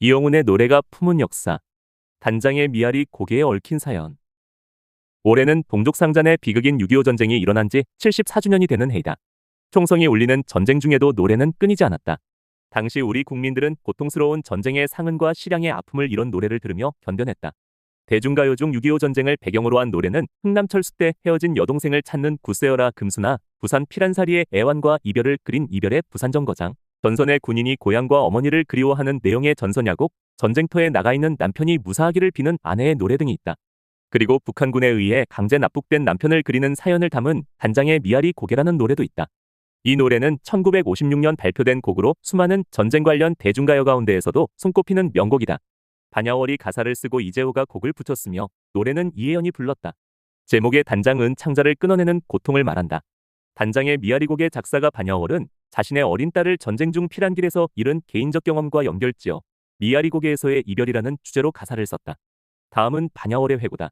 이영훈의 노래가 품은 역사. 단장의 미아리 고개에 얽힌 사연. 올해는 동족상잔의 비극인 6.25 전쟁이 일어난 지 74주년이 되는 해이다. 총성이 울리는 전쟁 중에도 노래는 끊이지 않았다. 당시 우리 국민들은 고통스러운 전쟁의 상흔과 실향의 아픔을 이런 노래를 들으며 견뎌냈다. 대중가요 중 6.25 전쟁을 배경으로 한 노래는 흥남철수 때 헤어진 여동생을 찾는 굿세어라 금수나 부산 피란사리의 애완과 이별을 그린 이별의 부산정거장, 전선의 군인이 고향과 어머니를 그리워하는 내용의 전선야곡, 전쟁터에 나가 있는 남편이 무사하기를 비는 아내의 노래 등이 있다. 그리고 북한군에 의해 강제 납북된 남편을 그리는 사연을 담은 단장의 미아리 고개라는 노래도 있다. 이 노래는 1956년 발표된 곡으로 수많은 전쟁 관련 대중가요 가운데에서도 손꼽히는 명곡이다. 반야월이 가사를 쓰고 이재호가 곡을 붙였으며 노래는 이혜연이 불렀다. 제목의 단장은 창자를 끊어내는 고통을 말한다. 단장의 미아리 곡의 작사가 반야월은 자신의 어린 딸을 전쟁 중 피란길에서 잃은 개인적 경험과 연결지어 미아리 고개에서의 이별이라는 주제로 가사를 썼다. 다음은 반야월의 회고다.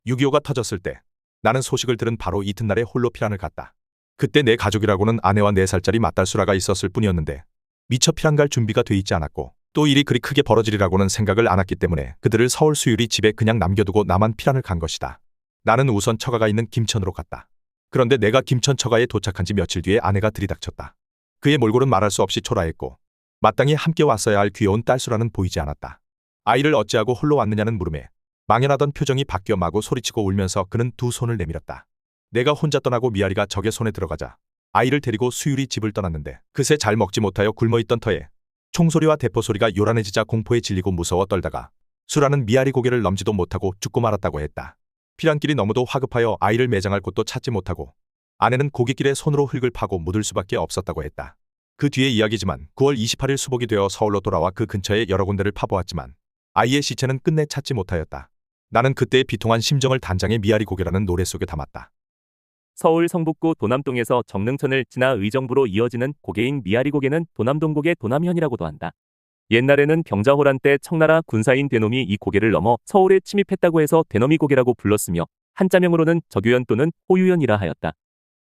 6.25가 터졌을 때 나는 소식을 들은 바로 이튿날에 홀로 피란을 갔다. 그때 내 가족이라고는 아내와 4살짜리 맏딸 수라가 있었을 뿐이었는데 미처 피란 갈 준비가 돼 있지 않았고 또 일이 그리 크게 벌어지리라고는 생각을 안 했기 때문에 그들을 서울 수유리 집에 그냥 남겨두고 나만 피란을 간 것이다. 나는 우선 처가가 있는 김천으로 갔다. 그런데 내가 김천 처가에 도착한 지 며칠 뒤에 아내가 들이닥쳤다. 그의 몰골은 말할 수 없이 초라했고 마땅히 함께 왔어야 할 귀여운 딸 수라는 보이지 않았다. 아이를 어찌하고 홀로 왔느냐는 물음에 망연하던 표정이 바뀌어 마구 소리치고 울면서 그는 두 손을 내밀었다. 내가 혼자 떠나고 미아리가 적의 손에 들어가자 아이를 데리고 수유리 집을 떠났는데 그새 잘 먹지 못하여 굶어있던 터에 총소리와 대포소리가 요란해지자 공포에 질리고 무서워 떨다가 수라는 미아리 고개를 넘지도 못하고 죽고 말았다고 했다. 피란길이 너무도 화급하여 아이를 매장할 곳도 찾지 못하고 아내는 고깃길에 손으로 흙을 파고 묻을 수밖에 없었다고 했다. 그 뒤의 이야기지만 9월 28일 수복이 되어 서울로 돌아와 그 근처에 여러 군데를 파보았지만 아이의 시체는 끝내 찾지 못하였다. 나는 그때의 비통한 심정을 단장의 미아리 고개라는 노래 속에 담았다. 서울 성북구 도남동에서 정릉천을 지나 의정부로 이어지는 고개인 미아리 고개는 도남동고개 도남현이라고도 한다. 옛날에는 병자호란 때 청나라 군사인 대놈이 이 고개를 넘어 서울에 침입했다고 해서 대놈이 고개라고 불렀으며 한자명으로는 적유연 또는 호유연이라 하였다.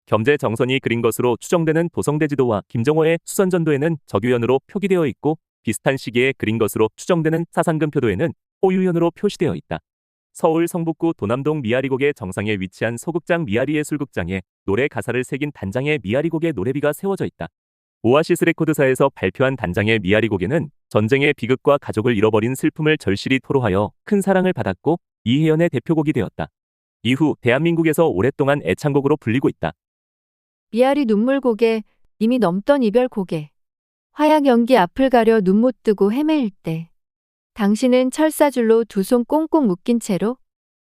겸재 정선이 그린 것으로 추정되는 도성대지도와 김정호의 수선전도에는 적유연으로 표기되어 있고 비슷한 시기에 그린 것으로 추정되는 사상금표도에는 호유연으로 표시되어 있다. 서울 성북구 도남동 미아리곡의 정상에 위치한 소극장 미아리예술극장에 노래 가사를 새긴 단장의 미아리곡의 노래비가 세워져 있다. 오아시스 레코드사에서 발표한 단장의 미아리곡에는 전쟁의 비극과 가족을 잃어버린 슬픔을 절실히 토로하여 큰 사랑을 받았고 이혜연의 대표곡이 되었다. 이후 대한민국에서 오랫동안 애창곡으로 불리고 있다. 미아리 눈물고개, 이미 넘던 이별 고개. 화약 연기 앞을 가려 눈 못 뜨고 헤매일 때. 당신은 철사줄로 두 손 꽁꽁 묶인 채로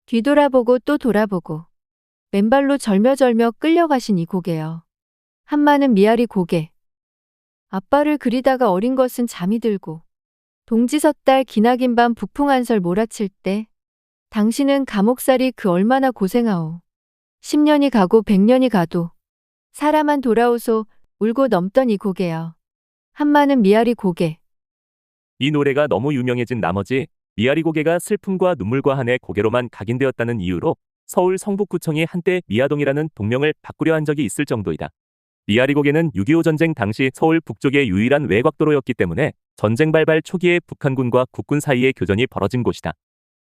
뒤돌아보고 또 돌아보고 맨발로 절며절며 끌려가신 이 고개여. 한마는 미아리 고개. 아빠를 그리다가 어린 것은 잠이 들고 동지섣달 기나긴 밤 북풍 한설 몰아칠 때 당신은 감옥살이 그 얼마나 고생하오. 10년이 가고 100년이 가도 사람만 돌아오소 울고 넘던 이 고개여. 한마는 미아리 고개. 이 노래가 너무 유명해진 나머지 미아리 고개가 슬픔과 눈물과 한의 고개로만 각인되었다는 이유로 서울 성북구청이 한때 미아동이라는 동명을 바꾸려 한 적이 있을 정도이다. 미아리 고개는 6.25 전쟁 당시 서울 북쪽의 유일한 외곽도로였기 때문에 전쟁 발발 초기에 북한군과 국군 사이의 교전이 벌어진 곳이다.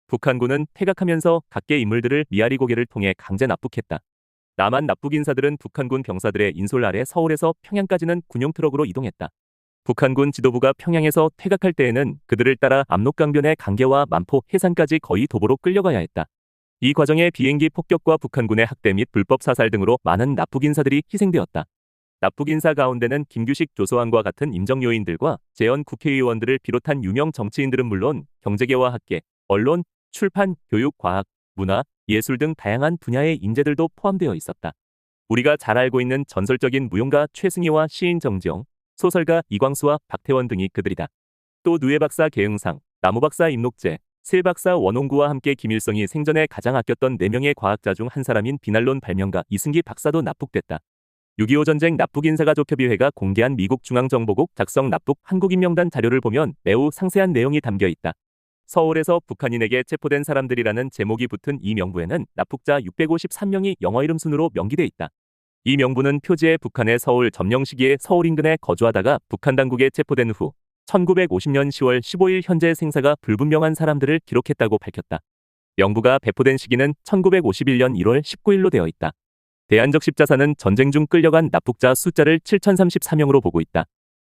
북한군은 퇴각하면서 각계 인물들을 미아리 고개를 통해 강제 납북했다. 남한 납북 인사들은 북한군 병사들의 인솔 아래 서울에서 평양까지는 군용 트럭으로 이동했다. 북한군 지도부가 평양에서 퇴각할 때에는 그들을 따라 압록강변의 강계와 만포, 해산까지 거의 도보로 끌려가야 했다. 이 과정에 비행기 폭격과 북한군의 학대 및 불법 사살 등으로 많은 납북 인사들이 희생되었다. 납북 인사 가운데는 김규식, 조소환과 같은 임정 요인들과 재헌 국회의원들을 비롯한 유명 정치인들은 물론 경제계와 학계, 언론, 출판, 교육, 과학, 문화, 예술 등 다양한 분야의 인재들도 포함되어 있었다. 우리가 잘 알고 있는 전설적인 무용가 최승희와 시인 정지영, 소설가 이광수와 박태원 등이 그들이다. 또 누에 박사 계응상, 나무 박사 임록재, 실 박사 원홍구와 함께 김일성이 생전에 가장 아꼈던 4명의 과학자 중 한 사람인 비난론 발명가 이승기 박사도 납북됐다. 6.25 전쟁 납북인사가족협의회가 공개한 미국 중앙정보국 작성 납북 한국인 명단 자료를 보면 매우 상세한 내용이 담겨 있다. 서울에서 북한인에게 체포된 사람들이라는 제목이 붙은 이 명부에는 납북자 653명이 영어 이름 순으로 명기돼 있다. 이 명부는 표지에 북한의 서울 점령 시기에 서울 인근에 거주하다가 북한 당국에 체포된 후 1950년 10월 15일 현재 생사가 불분명한 사람들을 기록했다고 밝혔다. 명부가 배포된 시기는 1951년 1월 19일로 되어 있다. 대안적 십자사는 전쟁 중 끌려간 납북자 숫자를 7,034명으로 보고 있다.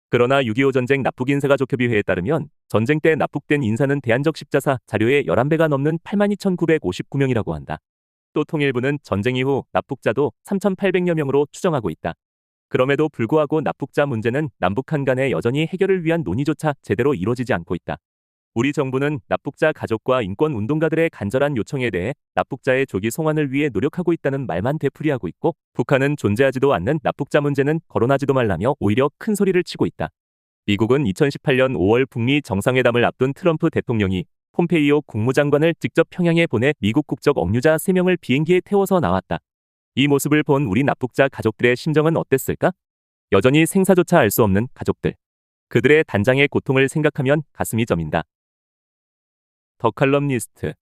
그러나 6.25 전쟁 납북인사가족협의회에 따르면 전쟁 때 납북된 인사는 대안적 십자사 자료의 11배가 넘는 82,959명이라고 한다. 또 통일부는 전쟁 이후 납북자도 3,800여 명으로 추정하고 있다. 그럼에도 불구하고 납북자 문제는 남북한 간에 여전히 해결을 위한 논의조차 제대로 이루어지지 않고 있다. 우리 정부는 납북자 가족과 인권운동가들의 간절한 요청에 대해 납북자의 조기 송환을 위해 노력하고 있다는 말만 되풀이하고 있고, 북한은 존재하지도 않는 납북자 문제는 거론하지도 말라며 오히려 큰 소리를 치고 있다. 미국은 2018년 5월 북미 정상회담을 앞둔 트럼프 대통령이 폼페이오 국무장관을 직접 평양에 보내 미국 국적 억류자 3명을 비행기에 태워서 나왔다. 이 모습을 본 우리 납북자 가족들의 심정은 어땠을까? 여전히 생사조차 알 수 없는 가족들. 그들의 단장의 고통을 생각하면 가슴이 저민다. 더 칼럼니스트